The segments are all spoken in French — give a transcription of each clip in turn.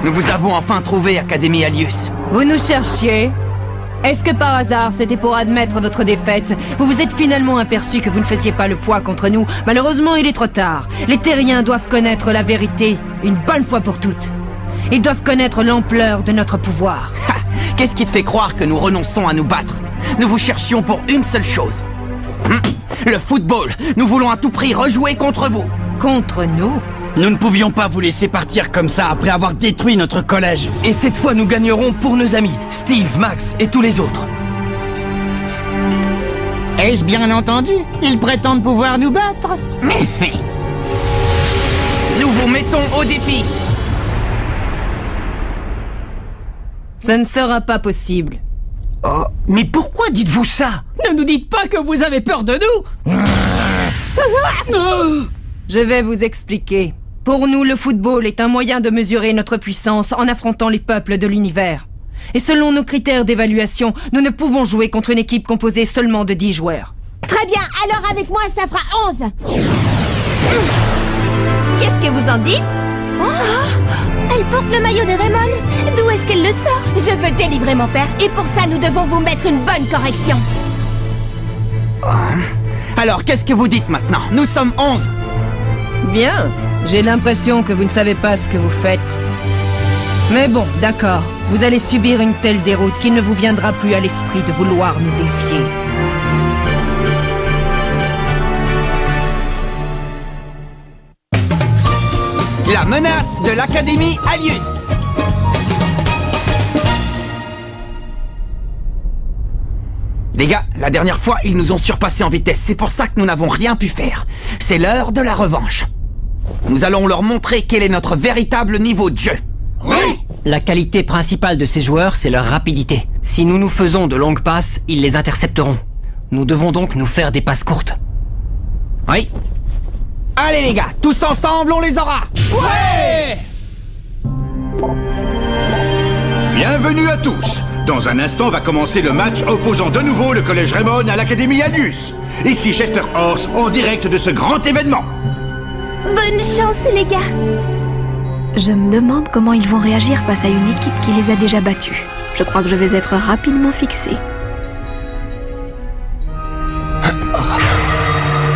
Nous vous avons enfin trouvé, Académie Alius. Vous nous cherchiez? Est-ce que par hasard, c'était pour admettre votre défaite? Vous vous êtes finalement aperçu que vous ne faisiez pas le poids contre nous. Malheureusement, il est trop tard. Les terriens doivent connaître la vérité, une bonne fois pour toutes. Ils doivent connaître l'ampleur de notre pouvoir. Ha! Qu'est-ce qui te fait croire que nous renonçons à nous battre? Nous vous cherchions pour une seule chose. Le football. Nous voulons à tout prix rejouer contre vous. Contre nous? Nous ne pouvions pas vous laisser partir comme ça après avoir détruit notre collège. Et cette fois, nous gagnerons pour nos amis, Steve, Max et tous les autres. Ai-je bien entendu? Ils prétendent pouvoir nous battre. Nous vous mettons au défi. Ça ne sera pas possible. Oh, mais pourquoi dites-vous ça? Ne nous dites pas que vous avez peur de nous. Je vais vous expliquer. Pour nous, le football est un moyen de mesurer notre puissance en affrontant les peuples de l'univers. Et selon nos critères d'évaluation, nous ne pouvons jouer contre une équipe composée seulement de 10 joueurs. Très bien, alors avec moi, ça fera 11. Qu'est-ce que vous en dites? Elle porte le maillot de Raymond. D'où est-ce qu'elle le sort? Je veux délivrer mon père, et pour ça, nous devons vous mettre une bonne correction. Alors, qu'est-ce que vous dites maintenant? Nous sommes 11. Bien, j'ai l'impression que vous ne savez pas ce que vous faites. Mais bon, d'accord, vous allez subir une telle déroute qu'il ne vous viendra plus à l'esprit de vouloir nous défier. La menace de l'Académie Alius. Les gars, la dernière fois, ils nous ont surpassés en vitesse. C'est pour ça que nous n'avons rien pu faire. C'est l'heure de la revanche. Nous allons leur montrer quel est notre véritable niveau de jeu. Oui! La qualité principale de ces joueurs, c'est leur rapidité. Si nous nous faisons de longues passes, ils les intercepteront. Nous devons donc nous faire des passes courtes. Oui. Allez les gars, tous ensemble, on les aura. Ouais! Bienvenue à tous. Dans un instant va commencer le match opposant de nouveau le Collège Raymond à l'Académie Alius. Ici Chester Horse, en direct de ce grand événement. Bonne chance, les gars. Je me demande comment ils vont réagir face à une équipe qui les a déjà battus. Je crois que je vais être rapidement fixé.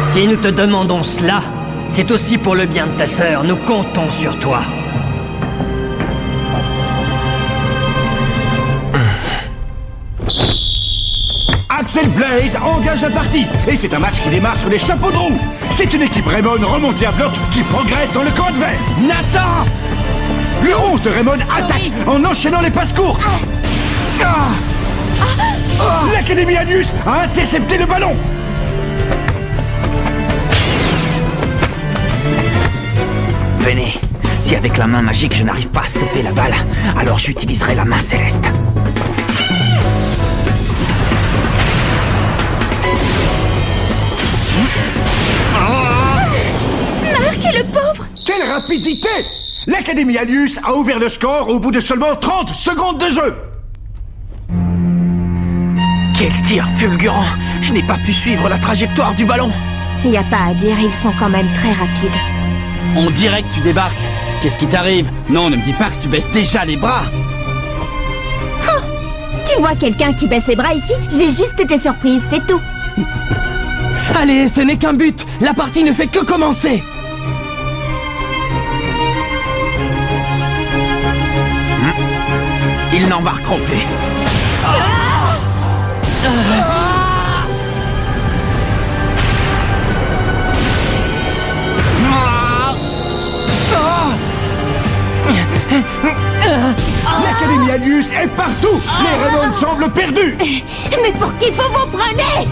Si nous te demandons cela, c'est aussi pour le bien de ta sœur. Nous comptons sur toi. Axel Blaze engage la partie. Et c'est un match qui démarre sur les chapeaux de roue. C'est une équipe Raymond remontée à bloc qui progresse dans le camp adverse. Nathan! Le 11 de Raymond attaque en enchaînant les passes courtes. L'Académie Alius a intercepté le ballon. Venez. Si avec la main magique je n'arrive pas à stopper la balle, alors j'utiliserai la main céleste. Marc, le pauvre! Quelle rapidité! L'Académie Alius a ouvert le score au bout de seulement 30 secondes de jeu. Quel tir fulgurant! Je n'ai pas pu suivre la trajectoire du ballon. Y a pas à dire, ils sont quand même très rapides. On dirait que tu débarques. Qu'est-ce qui t'arrive? Non, ne me dis pas que tu baisses déjà les bras. Tu vois quelqu'un qui baisse les bras ici? J'ai juste été surprise, c'est tout. Allez, ce n'est qu'un but. La partie ne fait que commencer. Ils n'embarqueront plus. L'Académie Alius est partout. Les Raymond semblent perdus. Mais pour qui vous vous prenez?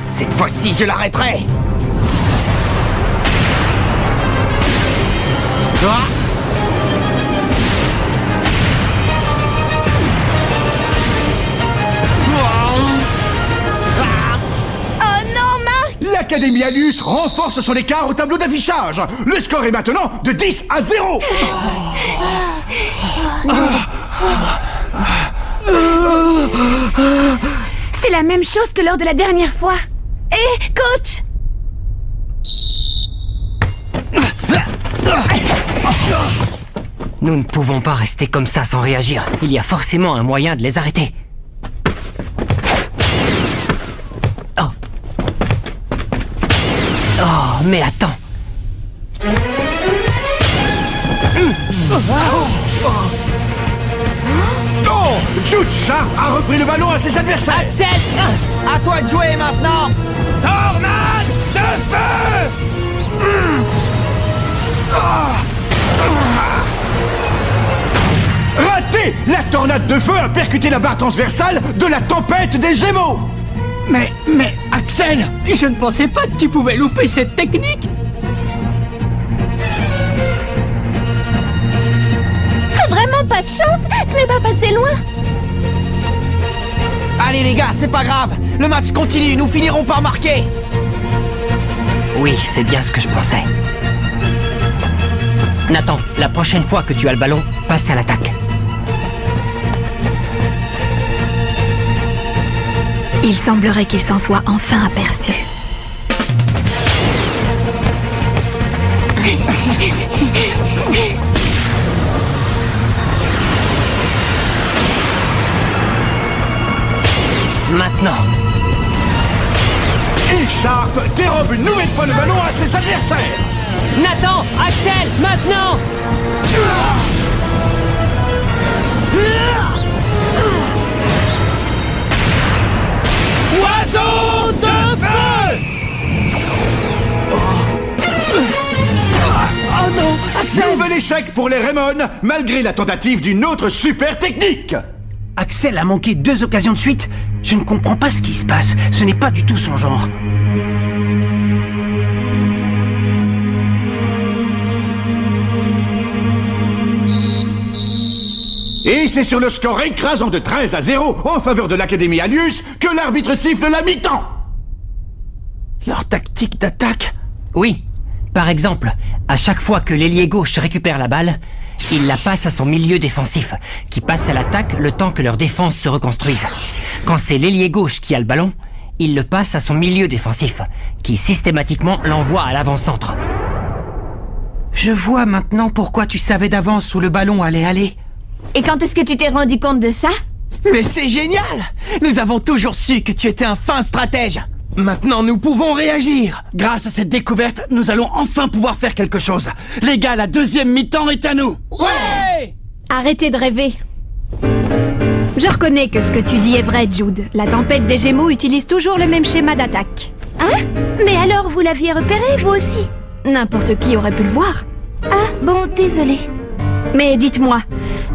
Cette fois-ci, je l'arrêterai. Oh non, Marc! L'Académie Alius renforce son écart au tableau d'affichage. Le score est maintenant de 10-0. C'est la même chose que lors de la dernière fois. Et coach! Nous ne pouvons pas rester comme ça sans réagir. Il y a forcément un moyen de les arrêter. Oh. Oh, mais attends. Oh, Jude Sharp a repris le ballon à ses adversaires. Axel, à toi de jouer maintenant. Tornade de feu! Raté! La tornade de feu a percuté la barre transversale de la tempête des Gémeaux! Mais Axel, je ne pensais pas que tu pouvais louper cette technique. C'est vraiment pas de chance! Ce n'est pas passé loin! Allez les gars, c'est pas grave. Le match continue, nous finirons par marquer. Oui, c'est bien ce que je pensais. Nathan, la prochaine fois que tu as le ballon, passe à l'attaque. Il semblerait qu'il s'en soit enfin aperçu. Maintenant. Et Sharp dérobe une nouvelle fois le ballon à ses adversaires! Nathan, Axel, maintenant. Oiseau de feu! Oh non, Axel! Nouvel échec pour les Raymond, malgré la tentative d'une autre super technique! Axel a manqué 2 occasions de suite. Je ne comprends pas ce qui se passe. Ce n'est pas du tout son genre. Et c'est sur le score écrasant de 13-0 en faveur de l'Académie Alius que l'arbitre siffle la mi-temps. Leur tactique d'attaque? Oui. Par exemple, à chaque fois que l'ailier gauche récupère la balle, il la passe à son milieu défensif, qui passe à l'attaque le temps que leur défense se reconstruise. Quand c'est l'ailier gauche qui a le ballon, il le passe à son milieu défensif, qui systématiquement l'envoie à l'avant-centre. Je vois maintenant pourquoi tu savais d'avance où le ballon allait aller. Et quand est-ce que tu t'es rendu compte de ça? Mais c'est génial! Nous avons toujours su que tu étais un fin stratège. Maintenant, nous pouvons réagir. Grâce à cette découverte, nous allons enfin pouvoir faire quelque chose. Les gars, la deuxième mi-temps est à nous. Ouais! Arrêtez de rêver. Je reconnais que ce que tu dis est vrai, Jude. La tempête des Gémeaux utilise toujours le même schéma d'attaque. Hein? Mais alors, vous l'aviez repéré, vous aussi? N'importe qui aurait pu le voir. Ah, bon, désolé. Mais dites-moi,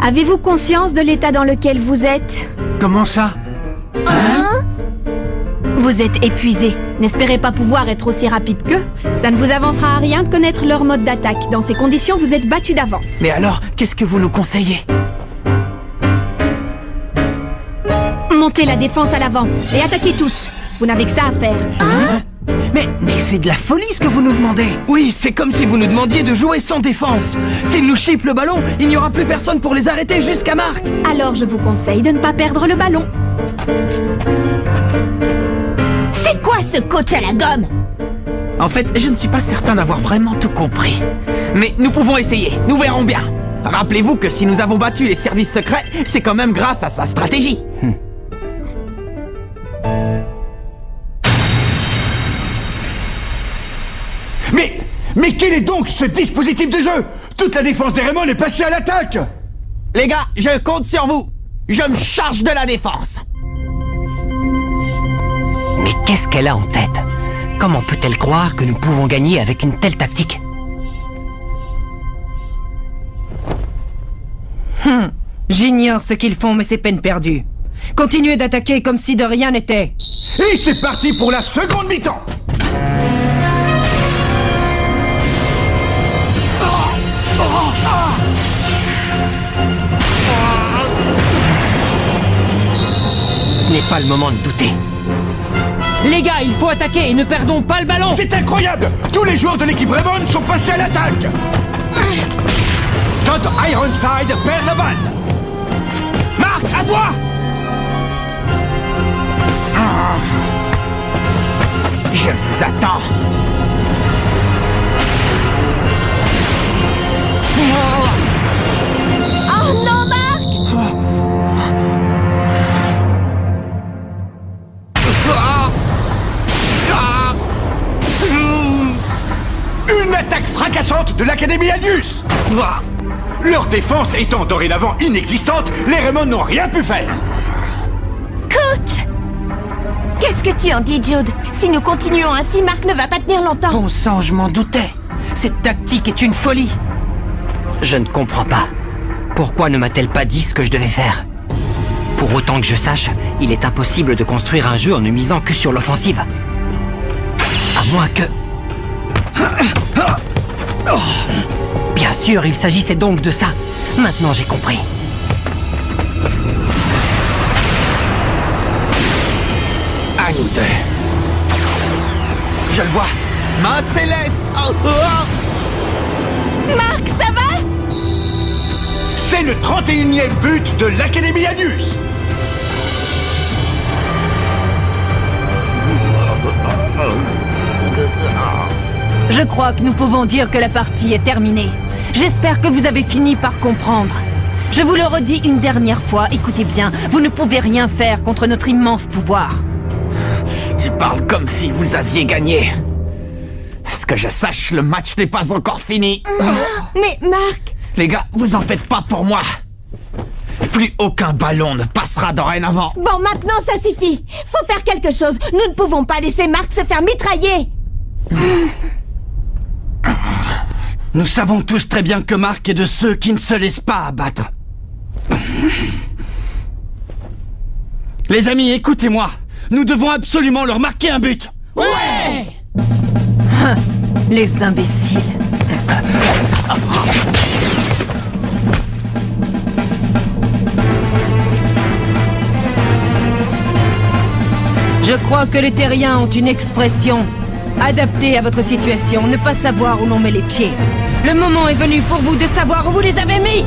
avez-vous conscience de l'état dans lequel vous êtes? Comment ça? Hein? Vous êtes épuisé. N'espérez pas pouvoir être aussi rapide qu'eux. Ça ne vous avancera à rien de connaître leur mode d'attaque. Dans ces conditions, vous êtes battu d'avance. Mais alors, qu'est-ce que vous nous conseillez? Montez la défense à l'avant et attaquez tous. Vous n'avez que ça à faire. Mais c'est de la folie ce que vous nous demandez. Oui, c'est comme si vous nous demandiez de jouer sans défense. S'ils nous chippent le ballon, il n'y aura plus personne pour les arrêter jusqu'à marque. Alors je vous conseille de ne pas perdre le ballon. C'est quoi ce coach à la gomme? En fait, je ne suis pas certain d'avoir vraiment tout compris. Mais nous pouvons essayer, nous verrons bien. Rappelez-vous que si nous avons battu les services secrets, c'est quand même grâce à sa stratégie. Mais quel est donc ce dispositif de jeu? Toute la défense des Raymond est passée à l'attaque! Les gars, je compte sur vous. Je me charge de la défense. Mais qu'est-ce qu'elle a en tête? Comment peut-elle croire que nous pouvons gagner avec une telle tactique? J'ignore ce qu'ils font, mais c'est peine perdue. Continuez d'attaquer comme si de rien n'était. Et c'est parti pour la seconde mi-temps! Ce n'est pas le moment de douter. Les gars, il faut attaquer et ne perdons pas le ballon. C'est incroyable! Tous les joueurs de l'équipe Raymond sont passés à l'attaque! Todd Ironside perd la balle! Marc, à toi! Je vous attends. Oh non, Marc! Une attaque fracassante de l'Académie Aldius! Leur défense étant dorénavant inexistante, les Raymond n'ont rien pu faire. Coach! Qu'est-ce que tu en dis, Jude? Si nous continuons ainsi, Marc ne va pas tenir longtemps. Bon sang, je m'en doutais. Cette tactique est une folie. Je ne comprends pas. Pourquoi ne m'a-t-elle pas dit ce que je devais faire? Pour autant que je sache, il est impossible de construire un jeu en ne misant que sur l'offensive. À moins que... Bien sûr, il s'agissait donc de ça. Maintenant, j'ai compris. À nous deux. Je le vois. Main céleste. Oh, oh, oh. Marc, ça va? C'est le 31e but de l'Académie Aldius! Je crois que nous pouvons dire que la partie est terminée. J'espère que vous avez fini par comprendre. Je vous le redis une dernière fois, écoutez bien, vous ne pouvez rien faire contre notre immense pouvoir. Tu parles comme si vous aviez gagné. À ce que je sache, le match n'est pas encore fini. Mais Marc... Les gars, vous en faites pas pour moi. Plus aucun ballon ne passera dorénavant. Bon, maintenant ça suffit. Faut faire quelque chose. Nous ne pouvons pas laisser Marc se faire mitrailler. Nous savons tous très bien que Marc est de ceux qui ne se laissent pas abattre. Les amis, écoutez-moi. Nous devons absolument leur marquer un but. Ouais! Les imbéciles. Je crois que les terriens ont une expression adaptée à votre situation, ne pas savoir où l'on met les pieds. Le moment est venu pour vous de savoir où vous les avez mis.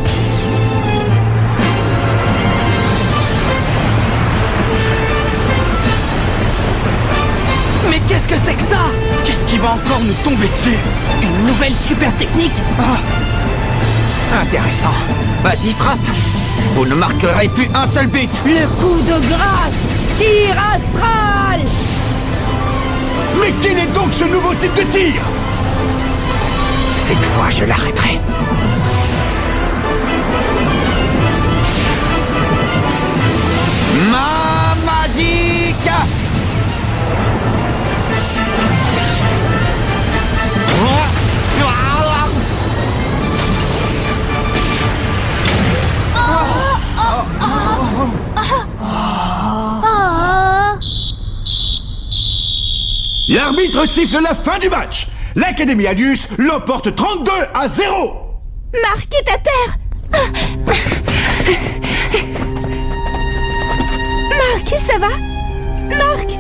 Mais qu'est-ce que c'est que ça? Qu'est-ce qui va encore nous tomber dessus? Une nouvelle super technique? Intéressant. Vas-y, frappe. Vous ne marquerez plus un seul but. Le coup de grâce! Tir astral! Mais quel est donc ce nouveau type de tir? Cette fois, je l'arrêterai. Ma magique! L'arbitre siffle la fin du match. L'Académie Aldius l'emporte 32-0. Marc est à terre. Marc, ça va? Marc!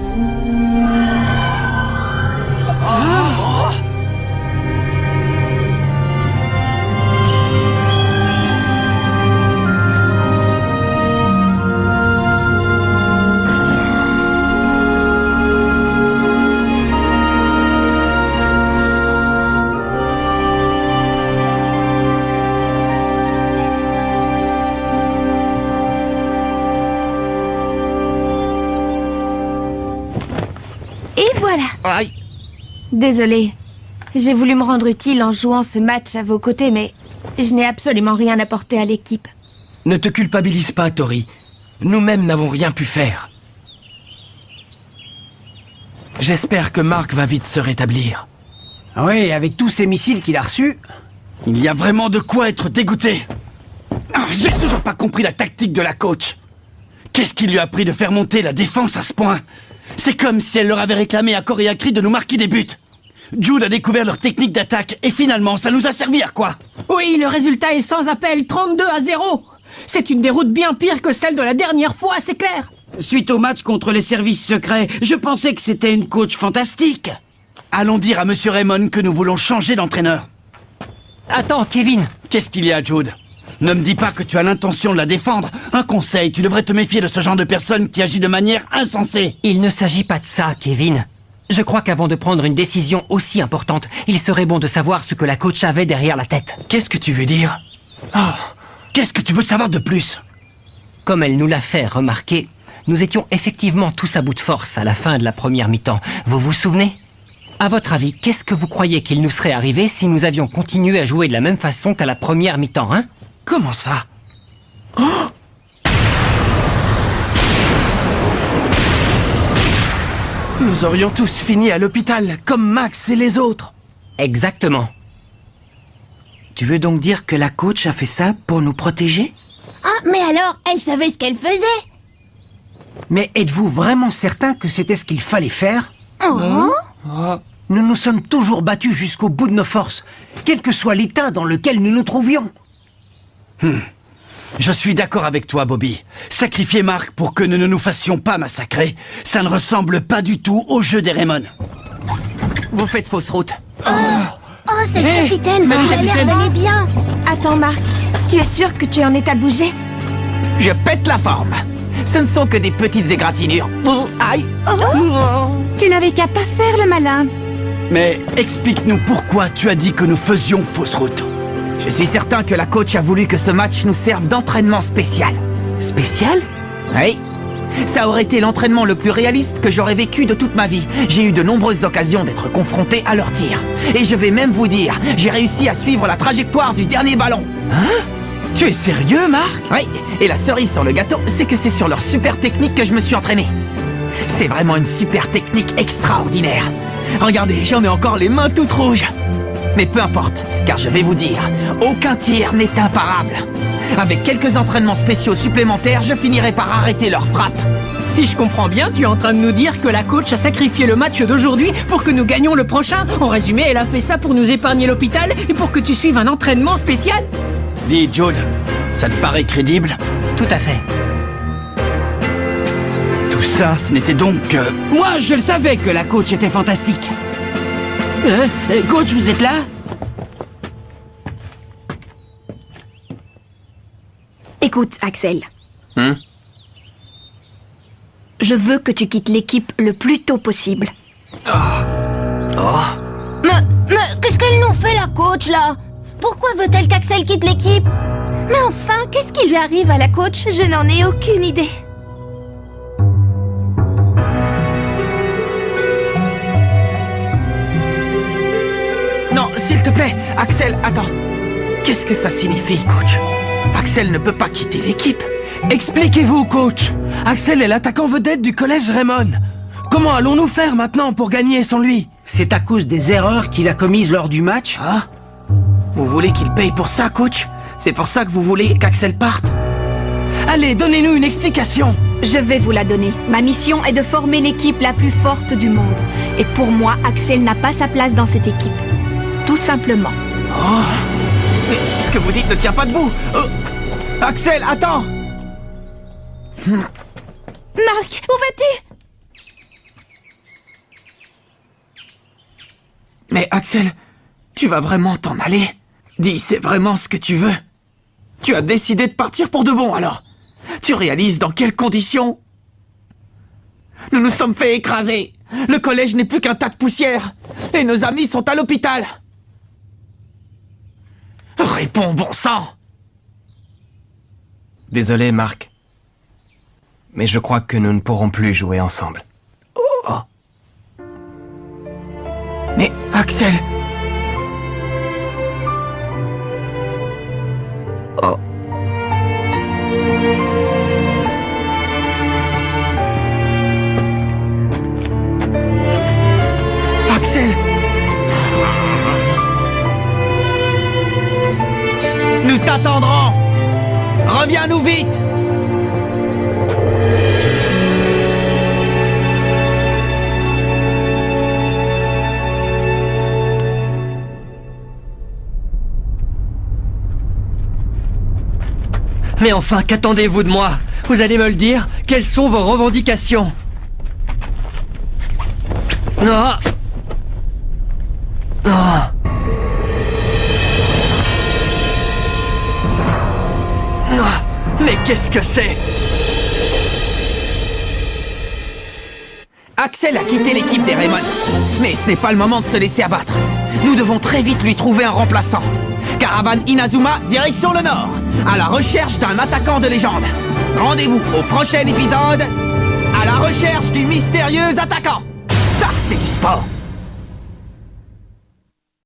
Et voilà. Aïe. Désolée. J'ai voulu me rendre utile en jouant ce match à vos côtés, mais je n'ai absolument rien apporté à l'équipe. Ne te culpabilise pas, Tori. Nous-mêmes n'avons rien pu faire. J'espère que Marc va vite se rétablir. Oui, avec tous ces missiles qu'il a reçus. Il y a vraiment de quoi être dégoûté. J'ai toujours pas compris la tactique de la coach. Qu'est-ce qui lui a pris de faire monter la défense à ce point? C'est comme si elle leur avait réclamé à corps et à cri de nous marquer des buts. Jude a découvert leur technique d'attaque et finalement, ça nous a servi à quoi? Oui, le résultat est sans appel, 32-0. C'est une déroute bien pire que celle de la dernière fois, c'est clair. Suite au match contre les services secrets, je pensais que c'était une coach fantastique. Allons dire à Monsieur Raymond que nous voulons changer d'entraîneur. Attends, Kevin. Qu'est-ce qu'il y a, Jude? Ne me dis pas que tu as l'intention de la défendre. Un conseil, tu devrais te méfier de ce genre de personne qui agit de manière insensée. Il ne s'agit pas de ça, Kevin. Je crois qu'avant de prendre une décision aussi importante, il serait bon de savoir ce que la coach avait derrière la tête. Qu'est-ce que tu veux dire? Oh, qu'est-ce que tu veux savoir de plus? Comme elle nous l'a fait remarquer, nous étions effectivement tous à bout de force à la fin de la première mi-temps. Vous vous souvenez? À votre avis, qu'est-ce que vous croyez qu'il nous serait arrivé si nous avions continué à jouer de la même façon qu'à la première mi-temps, hein? Comment ça? Oh! Nous aurions tous fini à l'hôpital, comme Max et les autres. Exactement. Tu veux donc dire que la coach a fait ça pour nous protéger? Ah, mais alors, elle savait ce qu'elle faisait. Mais êtes-vous vraiment certain que c'était ce qu'il fallait faire? Oh. Nous nous sommes toujours battus jusqu'au bout de nos forces, quel que soit l'état dans lequel nous nous trouvions. Je suis d'accord avec toi, Bobby. Sacrifier Mark pour que nous ne nous fassions pas massacrer, ça ne ressemble pas du tout au jeu des Raymond. Vous faites fausse route. Oh, c'est le capitaine. salut, Il a l'air capitaine. d'aller bien. Attends, Marc. Tu es sûr que tu es en état de bouger? Je pète la forme. Ce ne sont que des petites égratignures. Oh, aïe. Tu n'avais qu'à pas faire le malin. Mais explique-nous pourquoi tu as dit que nous faisions fausse route. Je suis certain que la coach a voulu que ce match nous serve d'entraînement spécial. Spécial? Oui. Ça aurait été l'entraînement le plus réaliste que j'aurais vécu de toute ma vie. J'ai eu de nombreuses occasions d'être confronté à leur tir. Et je vais même vous dire, j'ai réussi à suivre la trajectoire du dernier ballon. Tu es sérieux, Mark? Oui, et la cerise sur le gâteau, c'est que c'est sur leur super technique que je me suis entraîné. C'est vraiment une super technique extraordinaire. Regardez, j'en ai encore les mains toutes rouges. Mais peu importe, car je vais vous dire, aucun tir n'est imparable. Avec quelques entraînements spéciaux supplémentaires, je finirai par arrêter leur frappe. Si je comprends bien, tu es en train de nous dire que la coach a sacrifié le match d'aujourd'hui pour que nous gagnions le prochain. En résumé, elle a fait ça pour nous épargner l'hôpital et pour que tu suives un entraînement spécial. Dis, Jude, ça te paraît crédible? Tout à fait. Tout ça, ce n'était donc que... Moi, je le savais que la coach était fantastique. Coach, vous êtes là? Écoute, Axel. Je veux que tu quittes l'équipe le plus tôt possible. Mais qu'est-ce qu'elle nous fait, la coach, là? Pourquoi veut-elle qu'Axel quitte l'équipe? Mais enfin, qu'est-ce qui lui arrive à la coach? Je n'en ai aucune idée. Non, s'il te plaît, Axel, attends. Qu'est-ce que ça signifie, coach? Axel ne peut pas quitter l'équipe. Expliquez-vous, coach. Axel est l'attaquant vedette du collège Raymond. Comment allons-nous faire maintenant pour gagner sans lui? C'est à cause des erreurs qu'il a commises lors du match? Hein? Vous voulez qu'il paye pour ça, coach? C'est pour ça que vous voulez qu'Axel parte? Allez, donnez-nous une explication. Je vais vous la donner. Ma mission est de former l'équipe la plus forte du monde. Et pour moi, Axel n'a pas sa place dans cette équipe. Tout simplement. Oh! Mais ce que vous dites ne tient pas debout! Axel, attends! Marc, où vas-tu? Mais Axel, tu vas vraiment t'en aller? Dis, c'est vraiment ce que tu veux? Tu as décidé de partir pour de bon, alors? Tu réalises dans quelles conditions? Nous nous sommes fait écraser! Le collège n'est plus qu'un tas de poussière! Et nos amis sont à l'hôpital! Réponds, bon sang! Désolé, Marc. Mais je crois que nous ne pourrons plus jouer ensemble. Oh! Mais Axel... Oh... Axel! Nous t'attendrons! Reviens-nous vite! Mais enfin, qu'attendez-vous de moi? Vous allez me le dire? Quelles sont vos revendications? Non. Non. Mais qu'est-ce que c'est? Axel a quitté l'équipe des Raymond. Mais ce n'est pas le moment de se laisser abattre. Nous devons très vite lui trouver un remplaçant. Caravane Inazuma, direction le nord, à la recherche d'un attaquant de légende. Rendez-vous au prochain épisode, à la recherche du mystérieux attaquant. Ça, c'est du sport.